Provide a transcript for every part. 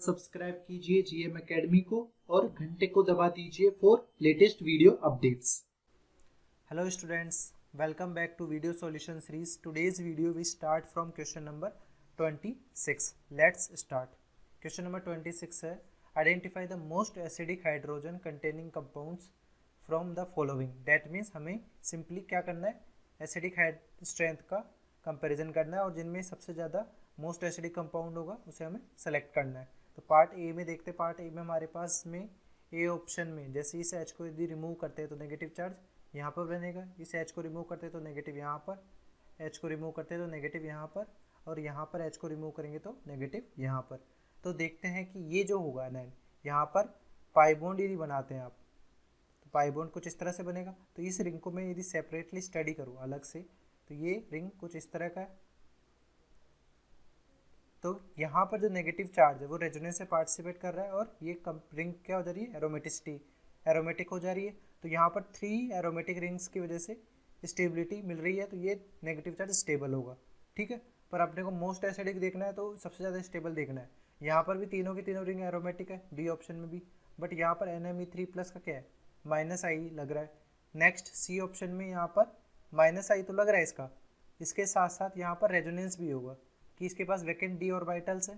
Subscribe कीजिए GM academy को और घंटे को दबा दीजिए for latest video updates. Hello students, welcome back to video solution series. Today's video we start from question number 26. Let's start. Question number 26 है identify the most acidic hydrogen containing compounds from the following. That means हमें simply क्या करना है, acidic strength का comparison करना है और जिनमें सबसे ज़्यादा मोस्ट एसिडिक कंपाउंड होगा उसे हमें सेलेक्ट करना है। तो पार्ट ए में देखते, पार्ट ए में हमारे पास में ए ऑप्शन में जैसे इस एच को यदि रिमूव करते हैं तो नेगेटिव चार्ज यहाँ पर बनेगा, इस एच को रिमूव करते हैं तो नेगेटिव यहाँ पर, एच को रिमूव करते हैं तो नेगेटिव यहाँ पर, और यहाँ पर एच को रिमूव करेंगे तो नेगेटिव यहाँ पर। तो देखते हैं कि ये जो होगा ना, यहाँ पर पाई बॉन्ड यदि बनाते हैं आप तो पाई बॉन्ड कुछ इस तरह से बनेगा। तो इस रिंग को मैं यदि सेपरेटली स्टडी करूँ अलग से तो ये रिंग कुछ इस तरह का है। तो यहाँ पर जो नेगेटिव चार्ज है वो रेजोनेंस से पार्टिसिपेट कर रहा है और ये रिंग क्या हो जा रही है, एरोमेटिक हो जा रही है। तो यहाँ पर 3 एरोमेटिक रिंग्स की वजह से स्टेबिलिटी मिल रही है, तो ये नेगेटिव चार्ज स्टेबल होगा, ठीक है। पर अपने को मोस्ट एसिडिक देखना है तो सबसे ज़्यादा स्टेबल देखना है। यहाँ पर भी तीनों की तीनों रिंग एरोमेटिक है, डी ऑप्शन में भी, बट यहाँ पर NMe3+ का क्या है, -I लग रहा है। नेक्स्ट सी ऑप्शन में यहाँ पर -I तो लग रहा है इसका, इसके साथ साथ यहाँ पर रेजोनेंस भी होगा कि इसके पास वैकेंट डी ऑर्बिटल्स है।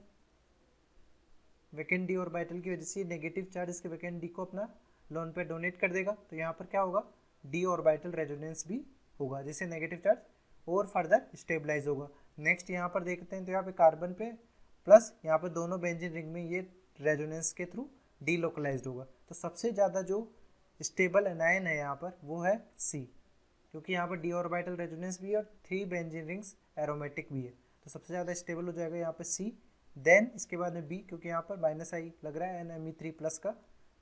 वैकेंट डी ऑर्बिटल की वजह से नेगेटिव चार्ज इसके वैकेंट डी को अपना लोन पे डोनेट कर देगा। तो यहाँ पर क्या होगा, डी ऑर्बिटल रेजोनेंस भी होगा जिससे नेगेटिव चार्ज और फर्दर स्टेबलाइज होगा। नेक्स्ट यहाँ पर देखते हैं तो यहाँ पे कार्बन पे प्लस यहाँ पर दोनों बेंजीन रिंग में ये रेजोनेंस के थ्रू डी लोकलाइज्ड होगा। तो सबसे ज़्यादा जो स्टेबल एनायन है यहाँ पर वो है सी, क्योंकि यहाँ पर डी ऑर्बिटल रेजोनेंस भी है और 3 बेंजीन रिंग्स एरोमेटिक भी है। तो सबसे ज़्यादा स्टेबल हो जाएगा यहाँ पे सी, देन इसके बाद में बी क्योंकि यहाँ पर -I लग रहा है NMe3+ का,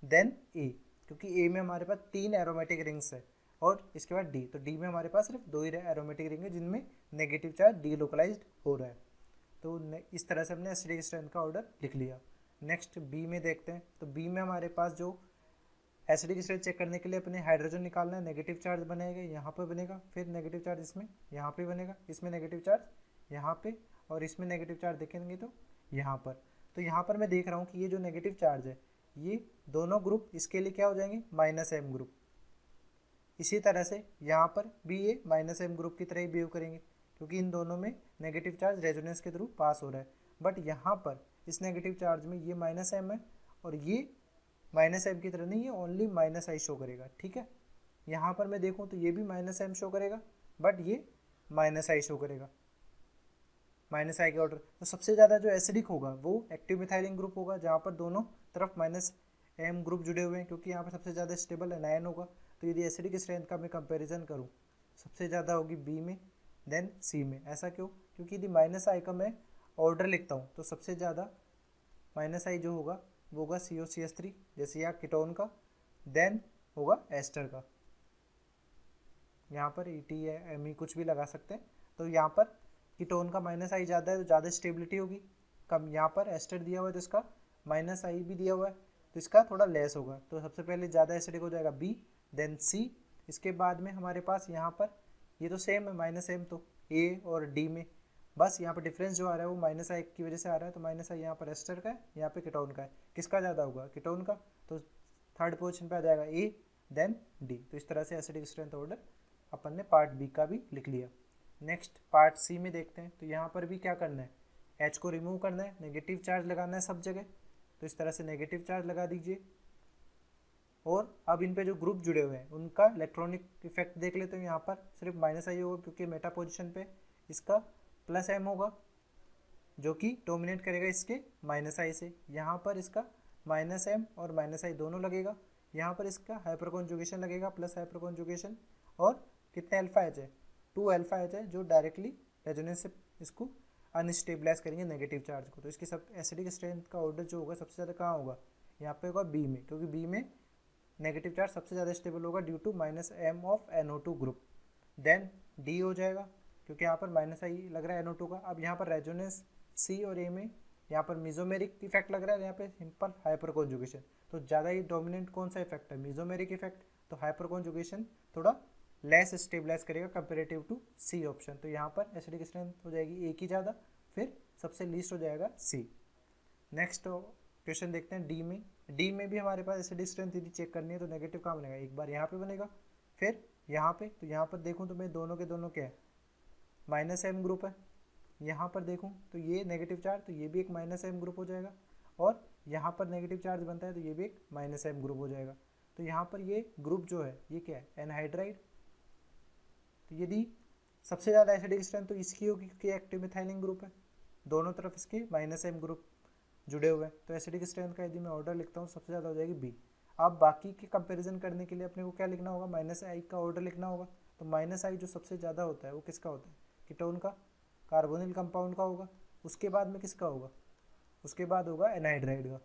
देन ए क्योंकि ए में हमारे पास 3 एरोमेटिक रिंग्स है और इसके बाद डी, तो डी में हमारे पास सिर्फ 2 ही एरोमेटिक रिंग है जिनमें नेगेटिव चार्ज डी लोकलाइज्ड हो रहा है। तो इस तरह से हमने एसिडिक स्ट्रेंथ का ऑर्डर लिख लिया। नेक्स्ट बी में देखते हैं, तो बी में हमारे पास जो एसिडिक स्ट्रेंथ चेक करने के लिए अपने हाइड्रोजन निकालना है, नेगेटिव चार्ज बनेगा यहाँ पर बनेगा, फिर नेगेटिव चार्ज इसमें यहाँ पे बनेगा, इसमें नेगेटिव चार्ज यहाँ पे, और इसमें नेगेटिव चार्ज देखेंगे तो यहाँ पर। तो यहाँ पर मैं देख रहा हूँ कि ये जो नेगेटिव चार्ज है ये दोनों ग्रुप इसके लिए क्या हो जाएंगे, -M ग्रुप। इसी तरह से यहाँ पर भी ये -M ग्रुप की तरह ही बिहेव करेंगे क्योंकि इन दोनों में नेगेटिव चार्ज रेजोनेंस के थ्रू पास हो रहा है। बट यहाँ पर इस नेगेटिव चार्ज में ये -M है और ये -M की तरह नहीं, ये ओनली -I शो करेगा, ठीक है। यहाँ पर मैं देखूँ तो ये भी -M शो करेगा बट ये -I शो करेगा, -I के ऑर्डर। तो सबसे ज़्यादा जो एसिडिक होगा वो एक्टिव मिथाइलिन ग्रुप होगा जहाँ पर दोनों तरफ -M ग्रुप जुड़े हुए हैं क्योंकि यहाँ पर सबसे ज़्यादा स्टेबल एनायन होगा। तो यदि एसिडिक स्ट्रेंथ का मैं कंपैरिजन करूँ सबसे ज़्यादा होगी बी में, देन सी में। ऐसा क्यों, क्योंकि यदि -I का मैं ऑर्डर लिखता हूँ तो सबसे ज़्यादा -I जो होगा वो होगा COCH3 जैसे यहाँ कीटोन का, देन होगा एस्टर का। यहाँ पर ET है, Me कुछ भी लगा सकते हैं। तो यहाँ पर कीटोन का -I ज़्यादा है तो ज़्यादा स्टेबिलिटी होगी, कम। यहाँ पर एस्टर दिया हुआ है तो इसका -I भी दिया हुआ है तो इसका थोड़ा लेस होगा। तो सबसे पहले ज़्यादा एसिडिक हो जाएगा बी, देन सी। इसके बाद में हमारे पास यहाँ पर ये तो सेम है -M, तो ए और डी में बस यहाँ पर डिफरेंस जो आ रहा है वो -I की वजह से आ रहा है। तो -I यहाँ पर एस्टर का है, यहाँ पे कीटोन का है। किसका ज़्यादा होगा, कीटोन का, तो थर्ड पोजीशन पे आ जाएगा ए, देन डी। तो इस तरह से एसिडिक स्ट्रेंथ ऑर्डर अपन ने पार्ट बी का भी लिख लिया। नेक्स्ट पार्ट सी में देखते हैं, तो यहाँ पर भी क्या करना है, एच को रिमूव करना है, नेगेटिव चार्ज लगाना है सब जगह। तो इस तरह से नेगेटिव चार्ज लगा दीजिए और अब इन पे जो ग्रुप जुड़े हुए हैं उनका इलेक्ट्रॉनिक इफेक्ट देख लेते हैं। यहाँ पर सिर्फ -I होगा क्योंकि मेटा पोजिशन पे इसका +M होगा जो कि डोमिनेट करेगा इसके -I से। यहाँ पर इसका -M और -I दोनों लगेगा। यहाँ पर इसका हाइपर कॉन्जुगेशन लगेगा, प्लस हाइपर कॉन्जुगेशन, और कितने अल्फा-H है, 2 अल्फा-H है जो डायरेक्टली रेजोनेंस से इसको अनस्टेबलाइज करेंगे नेगेटिव चार्ज को। तो इसकी सब एसिडिक स्ट्रेंथ का ऑर्डर जो होगा सबसे ज़्यादा कहाँ होगा, यहाँ पे होगा बी में, क्योंकि बी में नेगेटिव चार्ज सबसे ज़्यादा स्टेबल होगा due to -M of NO2 group. Then D हो जाएगा क्योंकि यहाँ पर -I लग रहा है NO2 का। अब यहाँ पर रेजोनेंस सी और ए में यहाँ पर मिजोमेरिक इफेक्ट लग रहा है, यहाँ पे सिंपल हाइपर कॉन्जुगेशन। तो ज़्यादा ही डोमिनेंट कौन सा इफेक्ट है, मिजोमेरिक इफेक्ट। तो हाइपर कॉन्जुगेशन थोड़ा लेस स्टेबलाइज करेगा कंपेरेटिव टू सी ऑप्शन। तो यहाँ पर एसिडिक स्ट्रेंथ हो जाएगी ए की ज़्यादा, फिर सबसे लीस्ट हो जाएगा सी। नेक्स्ट क्वेश्चन देखते हैं डी में भी हमारे पास एसिडिक स्ट्रेंथ यदि चेक करनी है तो नेगेटिव कहाँ बनेगा, एक बार यहाँ पे बनेगा, फिर यहाँ पे, तो यहाँ पर देखूँ तो मैं दोनों के दोनों क्या है, माइनस एम ग्रुप है। यहाँ पर देखूँ तो ये नेगेटिव चार्ज, तो ये भी एक माइनस एम ग्रुप हो जाएगा, और यहाँ पर नेगेटिव चार्ज बनता है तो ये भी एक माइनस एम ग्रुप हो जाएगा। तो यहाँ पर ये ग्रुप जो है ये क्या है, एनहाइड्राइड। तो यदि सबसे ज़्यादा एसिडिक स्ट्रेंथ तो इसकी होगी क्योंकि एक्टिव मिथाइलिन ग्रुप है, दोनों तरफ इसके माइनस एम ग्रुप जुड़े हुए हैं। तो एसिडिक स्ट्रेंथ का यदि मैं ऑर्डर लिखता हूँ सबसे ज़्यादा हो जाएगी बी। अब बाकी के कंपैरिजन करने के लिए अपने को क्या लिखना होगा, माइनस आई का ऑर्डर लिखना होगा। तो माइनस आई जो सबसे ज़्यादा होता है वो किसका होता है, कीटोन का, कार्बोनिल कंपाउंड का होगा। उसके बाद में किसका होगा, उसके बाद होगा एनहाइड्राइड का,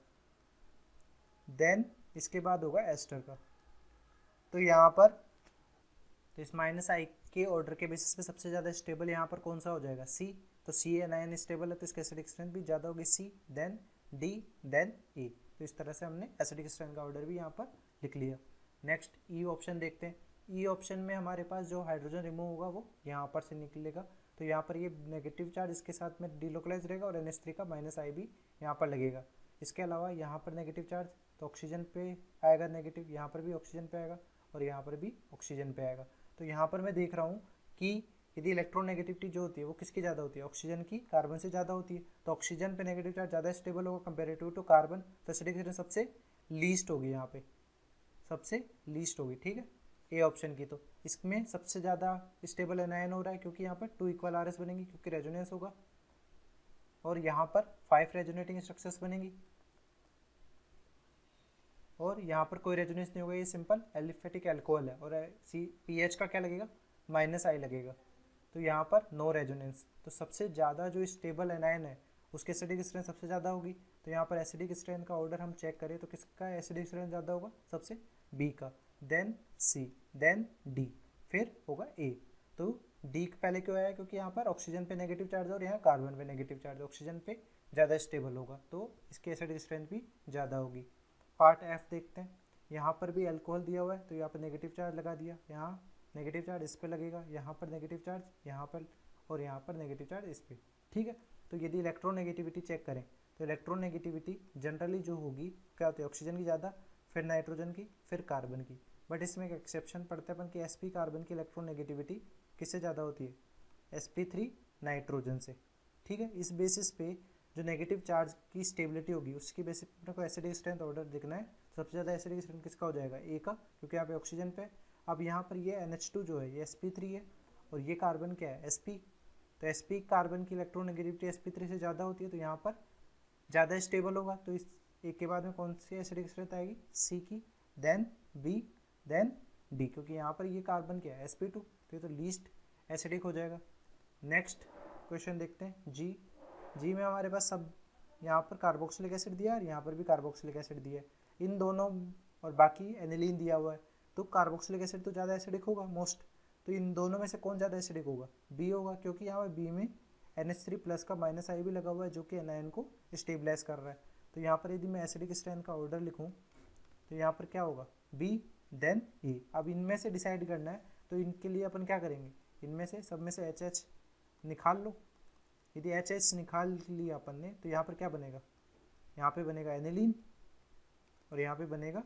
देन इसके बाद होगा एस्टर का। तो यहाँ पर तो इस माइनस आई के ऑर्डर के बेसिस पे सबसे ज़्यादा स्टेबल यहाँ पर कौन सा हो जाएगा, सी। तो सी एनायन स्टेबल है तो इसकी एसिडिक स्ट्रेंथ भी ज़्यादा होगी, सी, देन डी, देन ए। तो इस तरह से हमने एसिडिक स्ट्रेंथ का ऑर्डर भी यहाँ पर लिख लिया। नेक्स्ट ई ऑप्शन देखते हैं। ई ऑप्शन में हमारे पास जो हाइड्रोजन रिमूव होगा वो यहाँ पर से निकलेगा। तो यहाँ पर ये नेगेटिव चार्ज इसके साथ में डिलोकलाइज रहेगा और NH3 का माइनस आई भी यहाँ पर लगेगा। इसके अलावा यहाँ पर नेगेटिव चार्ज तो ऑक्सीजन पे आएगा नेगेटिव, यहाँ पर भी ऑक्सीजन पे आएगा और यहाँ पर भी ऑक्सीजन पे आएगा। तो यहाँ पर मैं देख रहा हूँ कि यदि इलेक्ट्रोनेगेटिविटी जो होती है वो किसकी ज़्यादा होती है, ऑक्सीजन की कार्बन से ज़्यादा होती है। तो ऑक्सीजन पे नेगेटिव चार्ज ज़्यादा स्टेबल होगा कंपेरेटिव टू कार्बन। तो एसिडिक स्ट्रेंथ सबसे लीस्ट होगी, यहाँ पे सबसे लीस्ट होगी, ठीक है, ए ऑप्शन की। तो इसमें सबसे ज़्यादा स्टेबल एनायन हो रहा है क्योंकि यहाँ पर 2 इक्वल RS बनेंगी क्योंकि रेजोनेंस होगा, और यहाँ पर 5 रेजोनेटिंग स्ट्रक्चर्स बनेंगी, और यहाँ पर कोई रेजोनेंस नहीं होगा, ये सिंपल एलिफेटिक एल्कोहल है। और pH का क्या लगेगा, माइनस आई लगेगा। तो यहाँ पर नो रेजोनेंस। तो सबसे ज़्यादा जो स्टेबल एनायन है उसके एसिडिक स्ट्रेंथ सबसे ज़्यादा होगी। तो यहाँ पर एसिडिक स्ट्रेंथ का ऑर्डर हम चेक करें तो किसका एसिडिक स्ट्रेंथ ज़्यादा होगा, सबसे बी का, देन सी, देन डी, फिर होगा ए। तो डी पहले क्यों आया, क्योंकि यहाँ पर ऑक्सीजन पे नेगेटिव चार्ज है और यहाँ कार्बन पे नेगेटिव चार्ज, ऑक्सीजन पे ज़्यादा स्टेबल होगा तो इसकी एसिडिक स्ट्रेंथ भी ज़्यादा होगी। पार्ट एफ देखते हैं। यहाँ पर भी अल्कोहल दिया हुआ है तो यहाँ पर नेगेटिव चार्ज लगा दिया, यहाँ नेगेटिव चार्ज इस पे लगेगा, यहाँ पर नेगेटिव चार्ज यहाँ पर, और यहाँ पर नेगेटिव चार्ज इस पे, ठीक है। तो यदि इलेक्ट्रोनेगेटिविटी चेक करें तो इलेक्ट्रोनेगेटिविटी जनरली जो होगी क्या होती है, ऑक्सीजन की ज़्यादा, फिर नाइट्रोजन की, फिर कार्बन की। बट इसमें एक एक्सेप्शन पड़ता है अपन कि sp कार्बन की इलेक्ट्रोनेगेटिविटी किससे ज़्यादा होती है, sp3 नाइट्रोजन से, ठीक है। इस बेसिस पे जो नेगेटिव चार्ज की स्टेबिलिटी होगी उसकी बेसिस पे अपने को एसिडिक स्ट्रेंथ ऑर्डर देखना है। सबसे ज़्यादा एसिडिक स्ट्रेंथ किसका हो जाएगा, ए का, क्योंकि यहाँ पे ऑक्सीजन पे। अब यहाँ पर ये NH2 जो है ये sp3 है और ये कार्बन क्या है, sp। तो sp कार्बन की इलेक्ट्रोनेगेटिविटी sp3 से ज़्यादा होती है तो यहाँ पर ज़्यादा स्टेबल होगा। तो इस एक के बाद में कौन सी एसिडिक स्ट्रेंथ आएगी, सी की, देन बी, देन डी, क्योंकि यहाँ पर ये कार्बन क्या है, sp2, तो ये तो लीस्ट एसिडिक हो जाएगा। नेक्स्ट क्वेश्चन देखते हैं जी। जी में हमारे पास सब यहाँ पर कार्बोक्सिलिक एसिड दिया है और यहाँ पर भी कार्बोक्सिलिक एसिड दिया है, इन दोनों और बाकी एनिलीन दिया हुआ है। तो कार्बोक्सिलिक एसिड तो ज़्यादा एसिडिक होगा मोस्ट। तो इन दोनों में से कौन ज़्यादा एसिडिक होगा, बी होगा, क्योंकि यहाँ पर बी में NH3 प्लस का माइनस आई भी लगा हुआ है जो कि एनायन को स्टेबलाइज कर रहा है। तो यहाँ पर यदि मैं एसिडिक स्ट्रेंथ का ऑर्डर लिखूँ तो यहाँ पर क्या होगा, बी, देन ए। अब इनमें से डिसाइड करना है तो इनके लिए अपन क्या करेंगे, इनमें से सब में से HH निकाल लो। यदि HH निकाल लिया अपन ने तो यहाँ पर क्या बनेगा, यहाँ पे बनेगा एनिलीन और यहाँ पे बनेगा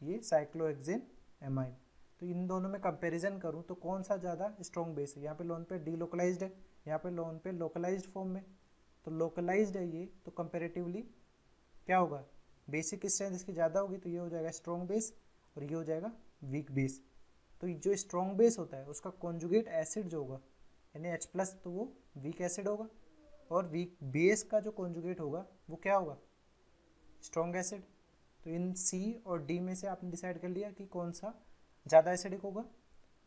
ये साइक्लोहेक्सेन एमाइन। तो इन दोनों में कंपैरिजन करूँ तो कौन सा ज़्यादा स्ट्रॉन्ग बेस है, यहाँ पे लोन पे डीलोकलाइज्ड है, यहाँ पे लोन पे लोकलाइज्ड फॉर्म में। तो लोकलाइज्ड है ये, तो कंपेरेटिवली क्या होगा, बेसिक स्ट्रेंथ इसकी ज़्यादा होगी तो ये हो जाएगा स्ट्रॉन्ग बेस और ये हो जाएगा वीक बेस। तो जो स्ट्रॉन्ग बेस होता है उसका कॉन्जुगेट एसिड जो होगा यानी H+, तो वो वीक एसिड होगा, और वीक बेस का जो कॉन्जुगेट होगा वो क्या होगा, स्ट्रॉन्ग एसिड। तो इन सी और डी में से आपने डिसाइड कर लिया कि कौन सा ज़्यादा एसिडिक होगा,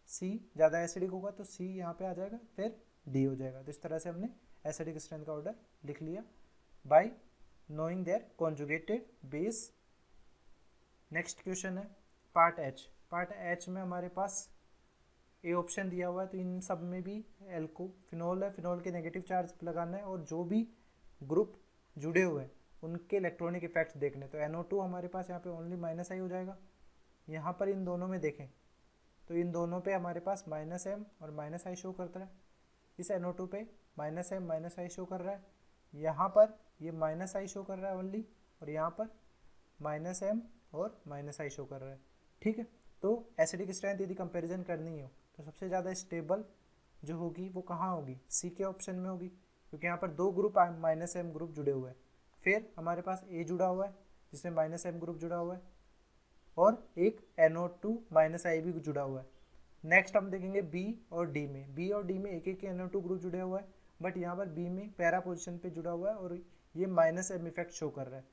सी ज़्यादा एसिडिक होगा तो सी यहाँ पे आ जाएगा, फिर डी हो जाएगा। तो इस तरह से हमने एसिडिक स्ट्रेंथ का ऑर्डर लिख लिया by knowing their conjugated base. Next question है पार्ट एच। पार्ट एच में हमारे पास ए ऑप्शन दिया हुआ है, तो इन सब में भी एल्को फिनोल है, फिनोल के नेगेटिव चार्ज लगाना है और जो भी ग्रुप जुड़े हुए हैं उनके इलेक्ट्रॉनिक इफेक्ट्स देखने। तो NO2 हमारे पास यहाँ पे ओनली माइनस आई हो जाएगा। यहाँ पर इन दोनों में देखें तो इन दोनों पे हमारे पास माइनस एम और माइनस आई शो करता है। इस NO2 पे minus M minus I show कर रहा है, यहाँ पर ये -I शो कर रहा है ओनली, और यहाँ पर -M और -I शो कर रहा है। ठीक है, तो एसिडिक स्ट्रेंथ यदि कंपैरिजन करनी हो तो सबसे ज़्यादा स्टेबल जो होगी वो कहाँ होगी, सी के ऑप्शन में होगी, क्योंकि यहाँ पर दो ग्रुप -M ग्रुप जुड़े हुए हैं। फिर हमारे पास A जुड़ा हुआ है जिसमें -M ग्रुप जुड़ा हुआ है, और एक NO2 -I भी जुड़ा हुआ है। नेक्स्ट हम देखेंगे B और D में, B और D में एक एक NO2 ग्रुप जुड़े हुआ है, बट यहाँ पर B में पैरा पोजिशन पे जुड़ा हुआ है और ये -M इफेक्ट शो कर रहा है।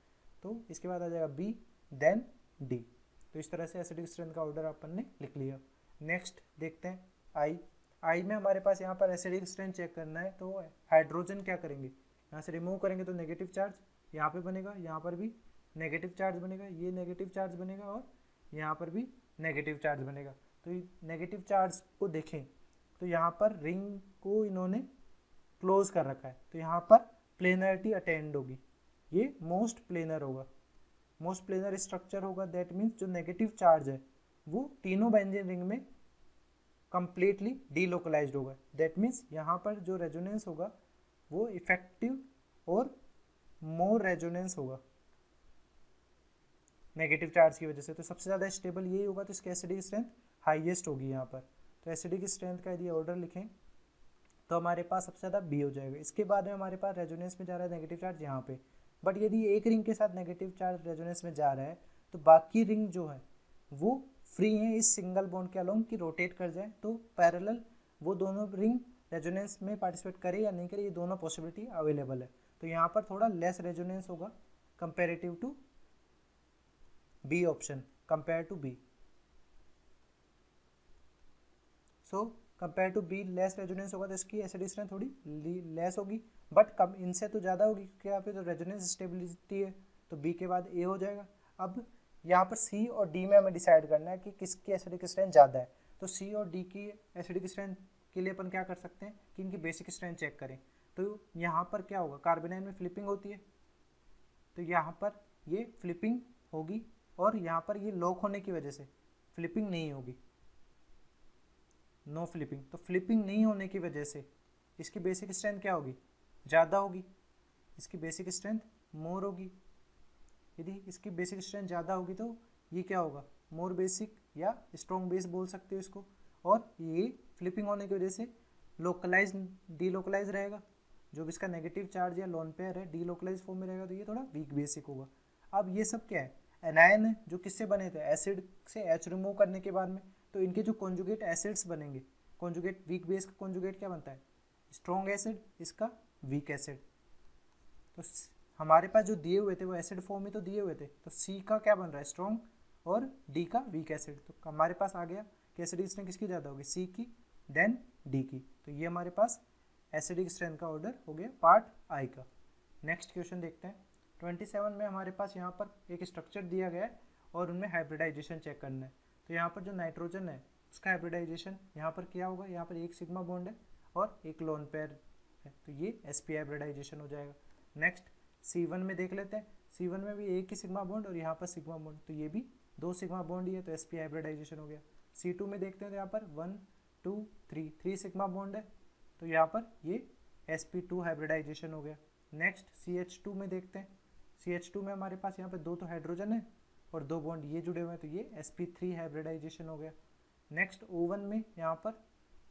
तो इसके बाद आ जाएगा B देन D। तो इस तरह से एसिडिक स्ट्रेंथ का ऑर्डर अपन ने लिख लिया। नेक्स्ट देखते हैं I में हमारे पास यहाँ पर एसिडिक स्ट्रेंथ चेक करना है, तो हाइड्रोजन क्या करेंगे, यहाँ से रिमूव करेंगे तो नेगेटिव चार्ज यहाँ पे बनेगा, यहाँ पर भी नेगेटिव चार्ज बनेगा, ये नेगेटिव चार्ज बनेगा और यहाँ पर भी नेगेटिव चार्ज बनेगा। तो नेगेटिव चार्ज को देखें तो यहाँ पर रिंग को इन्होंने क्लोज कर रखा है, तो यहाँ पर प्लेनरिटी अटेंड होगी, ये मोस्ट प्लेनर होगा, मोस्ट प्लेनर स्ट्रक्चर होगा। दैट मीन्स जो नेगेटिव चार्ज है वो तीनों बेंजीन रिंग में कंप्लीटली डीलोकलाइज्ड होगा। दैट मीन्स यहाँ पर जो रेजोनेंस होगा वो इफेक्टिव और मोर रेजोनेंस होगा नेगेटिव चार्ज की वजह से। तो सबसे ज़्यादा स्टेबल यही होगा, तो इसकी एसिडिक स्ट्रेंथ हाईएस्ट होगी यहाँ पर। तो एसिडिक स्ट्रेंथ का यदि ऑर्डर लिखें तो हमारे पास सबसे ज़्यादा बी हो जाएगा। इसके बाद में हमारे पास रेजोनेंस में जा रहा है नेगेटिव चार्ज यहाँ पे, बट यदि एक रिंग के साथ नेगेटिव चार्ज रेजोनेंस में जा रहा है तो बाकी रिंग जो है वो फ्री हैं इस सिंगल बॉन्ड के अलोंग कि रोटेट कर जाए, तो पैरेलल वो दोनों रिंग रेजोनेंस में पार्टिसिपेट करे या नहीं करे, ये दोनों पॉसिबिलिटी अवेलेबल है। तो यहाँ पर थोड़ा लेस रेजोनेंस होगा comparative to B option, compare to B. So compare to B less resonance होगा, तो इसकी एसिडिक स्ट्रेंथ थोड़ी लेस होगी, बट कम इनसे तो ज़्यादा होगी क्योंकि यहाँ पे तो रेजोनेंस स्टेबिलिटी है, तो बी के बाद ए हो जाएगा। अब यहाँ पर सी और डी में हमें डिसाइड करना है कि किसकी एसिडिक स्ट्रेंथ ज़्यादा है। तो सी और डी की एसिडिक स्ट्रेंथ के लिए अपन क्या कर सकते हैं कि इनकी बेसिक स्ट्रेंथ चेक करें। तो यहाँ पर क्या होगा, कार्बोनाइल में फ्लिपिंग होती है, तो यहाँ पर ये फ्लिपिंग होगी और यहाँ पर ये लॉक होने की वजह से फ्लिपिंग नहीं होगी, नो फ्लिपिंग। तो फ्लिपिंग नहीं होने की वजह से इसकी बेसिक स्ट्रेंथ क्या होगी, ज़्यादा होगी, इसकी बेसिक स्ट्रेंथ मोर होगी। यदि इसकी बेसिक स्ट्रेंथ ज़्यादा होगी तो ये क्या होगा, मोर बेसिक या स्ट्रॉन्ग बेस बोल सकते हो इसको, और ये फ्लिपिंग होने की वजह से लोकलाइज डीलोकलाइज रहेगा, जो भी इसका नेगेटिव चार्ज या लोन पेयर है डीलोकलाइज फॉर्म में रहेगा, तो ये थोड़ा वीक बेसिक होगा। अब ये सब क्या है, एनायन है जो किससे बने थे, एसिड से एच रिमूव करने के बाद में, तो इनके जो कॉन्जुगेट एसिड्स बनेंगे, कॉन्जुगेट वीक बेस का कॉन्जुगेट क्या बनता है, स्ट्रॉन्ग एसिड, इसका वीक एसिड। तो हमारे पास जो दिए हुए थे वो एसिड फॉर्म में तो दिए हुए थे, तो सी का क्या बन रहा है, स्ट्रॉन्ग, और डी का वीक एसिड। तो हमारे पास आ गया कि एसिडिक स्ट्रेंथ किसकी ज़्यादा होगी, सी की देन डी की। तो ये हमारे पास एसिडिक स्ट्रेंथ का ऑर्डर हो गया पार्ट आई का। नेक्स्ट क्वेश्चन देखते हैं। 27 में हमारे पास यहाँ पर एक स्ट्रक्चर दिया गया है और उनमें हाइब्रिडाइजेशन चेक करना है। तो यहाँ पर जो नाइट्रोजन है उसका हाइब्रिडाइजेशन यहाँ पर क्या होगा, यहाँ पर एक सिग्मा बॉन्ड है और एक लोन पेयर है, तो ये sp हाइब्रिडाइजेशन हो जाएगा। नेक्स्ट C1 में देख लेते हैं, C1 में भी एक ही सिग्मा बॉन्ड और यहाँ पर सिग्मा बॉन्ड, तो ये भी दो सिग्मा बॉन्ड ही है, तो sp हाइब्रिडाइजेशन हो गया। C2 में देखते हैं तो यहाँ पर 1 2 3 सिग्मा बॉन्ड है, तो यहाँ पर ये sp2 हाइब्रिडाइजेशन हो गया। नेक्स्ट CH2 में देखते हैं, CH2 में हमारे पास यहाँ पे दो तो हाइड्रोजन है और दो बॉन्ड ये जुड़े हुए हैं, तो ये sp3 हाइब्रिडाइजेशन हो गया। नेक्स्ट O1 में यहाँ पर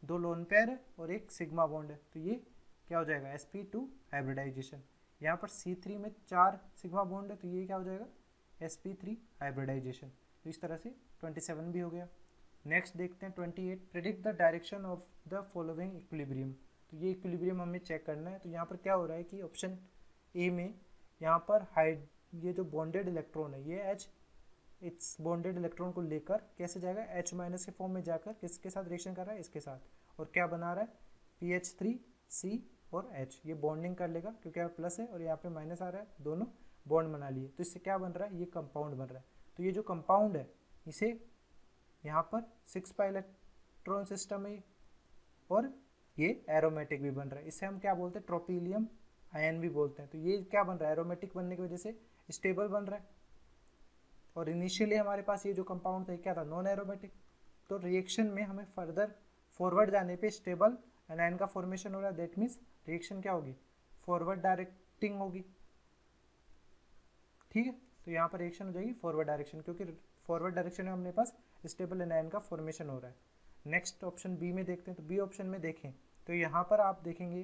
दो लोन पेयर है और एक सिग्मा बॉन्ड है, तो ये क्या हो जाएगा, sp2 हाइब्रिडाइजेशन। यहाँ पर C3 में 4 सिग्मा बॉन्ड है, तो ये क्या हो जाएगा, sp3 हाइब्रिडाइजेशन। तो इस तरह से 27 भी हो गया। नेक्स्ट देखते हैं 28, predict the direction of the following equilibrium. तो ये इक्विलिब्रियम हमें चेक करना है। तो यहाँ पर क्या हो रहा है कि ऑप्शन ए में यहाँ पर ये जो बॉन्डेड इलेक्ट्रॉन है ये H इस बॉन्डेड इलेक्ट्रॉन को लेकर कैसे जाएगा, H माइनस के फॉर्म में जाकर किसके साथ रिएक्शन कर रहा है, इसके साथ, और क्या बना रहा है, PH3C और H, ये बॉन्डिंग कर लेगा क्योंकि यहाँ प्लस है और यहाँ पे माइनस आ रहा है, दोनों बॉन्ड बना लिए, तो इससे क्या बन रहा है, ये कंपाउंड बन रहा है। तो ये जो कंपाउंड है इसे यहाँ पर 6 पाई इलेक्ट्रॉन सिस्टम है और ये एरोमेटिक भी बन रहा है, इससे हम क्या बोलते हैं, ट्रोपिलियम आयन भी बोलते हैं। तो ये क्या बन रहा है, एरोमेटिक बनने की वजह से स्टेबल बन रहा है, और इनिशियली हमारे पास ये जो कंपाउंड था क्या था, नॉन एरोमेटिक। तो रिएक्शन में हमें फर्दर फॉरवर्ड जाने पे स्टेबल एनायन का फॉर्मेशन हो रहा है, दैट मीन्स रिएक्शन क्या होगी, फॉरवर्ड डायरेक्टिंग होगी। ठीक है। तो यहाँ पर रिएक्शन हो जाएगी फॉरवर्ड डायरेक्शन, क्योंकि फॉरवर्ड डायरेक्शन में अपने पास स्टेबल एनायन का फॉर्मेशन हो रहा है। नेक्स्ट ऑप्शन बी में देखते हैं। तो बी ऑप्शन में देखें तो यहाँ पर आप देखेंगे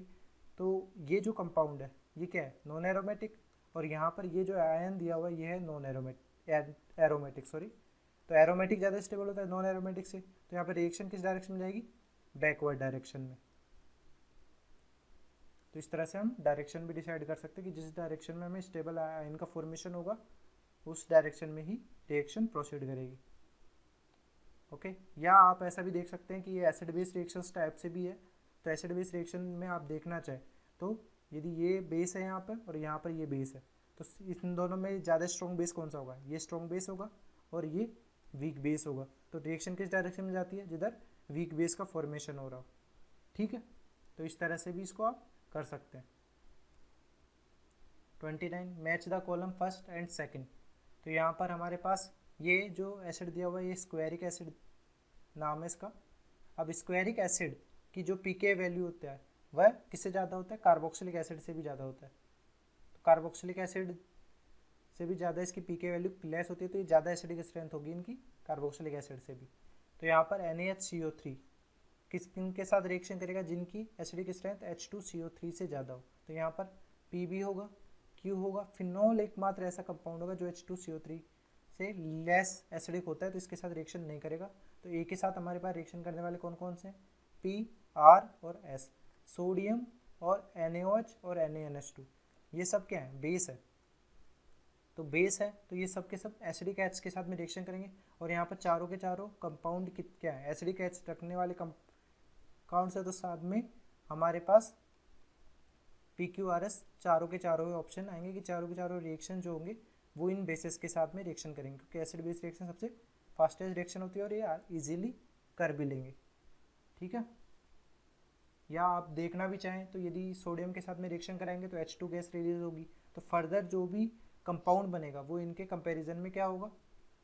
तो ये जो कंपाउंड है ये क्या है, नॉन एरोमेटिक, और यहाँ पर ये जो आयन दिया हुआ है ये है नॉन एरोमेटिक सॉरी। तो एरोमेटिक ज़्यादा स्टेबल होता है नॉन एरोमेटिक से, तो यहाँ पर रिएक्शन किस डायरेक्शन में जाएगी, बैकवर्ड डायरेक्शन में। तो इस तरह से हम डायरेक्शन भी डिसाइड कर सकते हैं कि जिस डायरेक्शन में हमें स्टेबल आयन का फॉर्मेशन होगा उस डायरेक्शन में ही रिएक्शन प्रोसीड करेगी। ओके, या आप ऐसा भी देख सकते हैं कि ये एसिड बेस रिएक्शंस टाइप से भी है। तो एसिड बेस रिएक्शन में आप देखना चाहें तो यदि ये बेस है यहाँ पर और यहाँ पर ये बेस है, तो इन दोनों में ज़्यादा स्ट्रॉन्ग बेस कौन सा होगा, ये स्ट्रॉन्ग बेस होगा और ये वीक बेस होगा। तो रिएक्शन किस डायरेक्शन में जाती है, जिधर वीक बेस का फॉर्मेशन हो रहा हो। ठीक है, तो इस तरह से भी इसको आप कर सकते हैं। 29 match the column first and second. तो यहाँ पर हमारे पास ये जो एसिड दिया हुआ है ये स्क्वेरिक एसिड नाम है इसका। अब स्क्वेरिक एसिड की जो पीके वैल्यू होता है वह किससे ज़्यादा होता है, कार्बोक्सिलिक एसिड से भी ज़्यादा होता है। तो कार्बोक्सिलिक एसिड से भी ज़्यादा इसकी पीके वैल्यू लेस होती है, तो ये ज़्यादा एसिडिक स्ट्रेंथ होगी इनकी कार्बोक्सिलिक एसिड से भी। तो यहाँ पर NaHCO3 किनके साथ रिएक्शन करेगा, जिनकी एसिडिक स्ट्रेंथ H2CO3 से ज़्यादा हो। तो यहाँ पर Pb होगा, Q होगा। फिनॉल एकमात्र ऐसा कंपाउंड होगा जो H2CO3 से लेस एसिडिक होता है, तो इसके साथ रिएक्शन नहीं करेगा। तो ए के साथ हमारे पास रिएक्शन करने वाले कौन कौन से हैं, P, R और S। सोडियम और NaOH और NaNH2 ये सब क्या है, बेस है। तो बेस है तो ये सब के सब एसिडिक एच के साथ में रिएक्शन करेंगे। और यहाँ पर चारों के चारों कंपाउंड क्या है, एसिडिक एच रखने वाले कंपाउंड से, तो साथ में हमारे पास PQRS चारों के चारों ऑप्शन आएंगे कि चारों के चारों रिएक्शन जो होंगे वो इन बेसिस के साथ में रिएक्शन करेंगे, क्योंकि एसिड बेस रिएक्शन सबसे फास्टेस्ट रिएक्शन होती है और ये इजीली कर भी लेंगे। ठीक है, या आप देखना भी चाहें तो यदि सोडियम के साथ में रिएक्शन कराएंगे तो H2 गैस रिलीज होगी। तो फर्दर जो भी कंपाउंड बनेगा वो इनके कंपैरिजन में क्या होगा,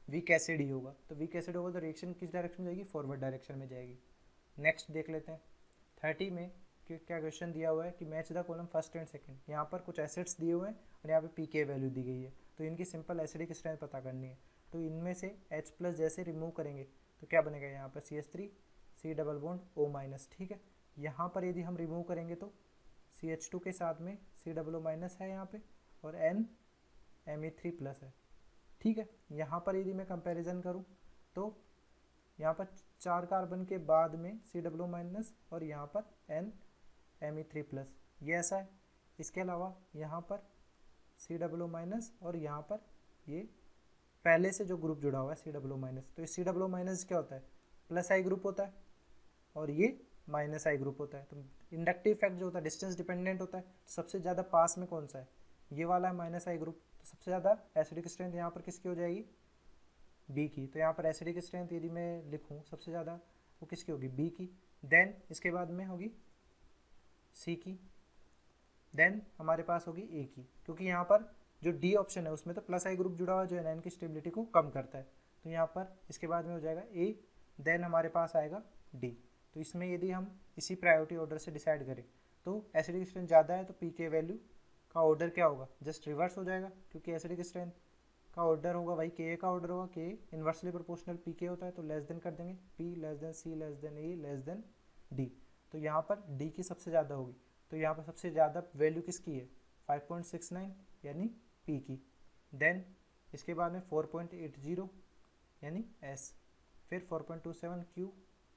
वीक एसिड ही होगा। तो वीक एसिड होगा तो रिएक्शन किस डायरेक्शन में जाएगी, फॉरवर्ड डायरेक्शन में जाएगी। नेक्स्ट देख लेते हैं 30 में क्या क्वेश्चन दिया हुआ है कि match the column first and second. यहाँ पर कुछ एसिड्स दिए हुए हैं और यहाँ पे पीके वैल्यू दी गई है, तो इनकी सिंपल एसिडिक स्ट्रेंथ पता करनी है। तो इनमें से H+ जैसे रिमूव करेंगे तो क्या बनेगा, यहाँ पर CH3 C double bond O-। ठीक है, यहाँ पर यदि हम रिमूव करेंगे तो CH2 के साथ में C डबल O- है यहाँ पे और N Me3+ है। ठीक है, यहाँ पर यदि मैं कंपैरिजन करूँ तो यहाँ पर 4 कार्बन के बाद में C डबल O- और यहाँ पर N Me3+ ये ऐसा है। इसके अलावा यहाँ पर C डबल O- और यहाँ पर ये पहले से जो ग्रुप जुड़ा हुआ है C डबल O-। तो ये C डबल O- क्या होता है, +I ग्रुप होता है और ये -I ग्रुप होता है। तो इंडक्टिव इफेक्ट जो होता है डिस्टेंस डिपेंडेंट होता है। तो सबसे ज़्यादा पास में कौन सा है, ये वाला है -I ग्रुप। तो सबसे ज़्यादा एसिडिक स्ट्रेंथ यहाँ पर किसकी हो जाएगी, B की। तो यहाँ पर एसिडिक स्ट्रेंथ यदि मैं लिखूँ सबसे ज़्यादा वो किसकी होगी, B की। देन इसके बाद में होगी C की, देन हमारे पास होगी A की, क्योंकि यहाँ पर जो D ऑप्शन है उसमें तो +I ग्रुप जुड़ा हुआ है जो एनायन की स्टेबिलिटी को कम करता है। तो यहाँ पर इसके बाद में हो जाएगा A, देन हमारे पास आएगा D। तो इसमें यदि हम इसी प्रायोरिटी ऑर्डर से डिसाइड करें तो एसिडिक स्ट्रेंथ ज़्यादा है तो पीके वैल्यू का ऑर्डर क्या होगा, जस्ट रिवर्स हो जाएगा, क्योंकि एसिडिक स्ट्रेंथ का ऑर्डर होगा भाई के का ऑर्डर होगा, के इन्वर्सली प्रोपोर्शनल पीके होता है। तो लेस देन कर देंगे, P less than C less than A less than D। तो यहाँ पर D की सबसे ज़्यादा होगी। तो यहाँ पर सबसे ज़्यादा वैल्यू किसकी है, 5.69 यानी P की। देन इसके बाद में 4.80 यानी S, फिर 4.27 Q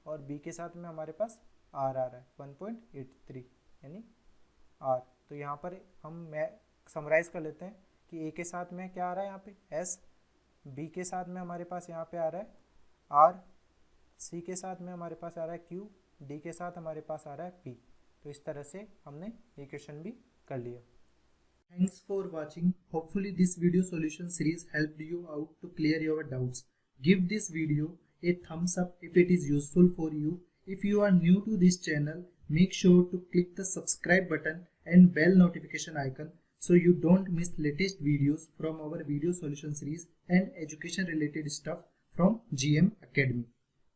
और B के साथ में हमारे पास R आ रहा है 1.83 यानी R। तो यहाँ पर हम समराइज़ कर लेते हैं कि A के साथ में क्या आ रहा है यहाँ पे S, B के साथ में हमारे पास यहाँ पे आ रहा है R, C के साथ में हमारे पास आ रहा है Q, D के साथ हमारे पास आ रहा है P। तो इस तरह से हमने इक्वेशन भी कर लिया। Thanks for watching. Hopefully this video solution series helped you out to clear your doubts. Give this video a thumbs up if it is useful for you. If you are new to this channel, make sure to click the subscribe button and bell notification icon so you don't miss latest videos from our video solution series and education related stuff from GM Academy.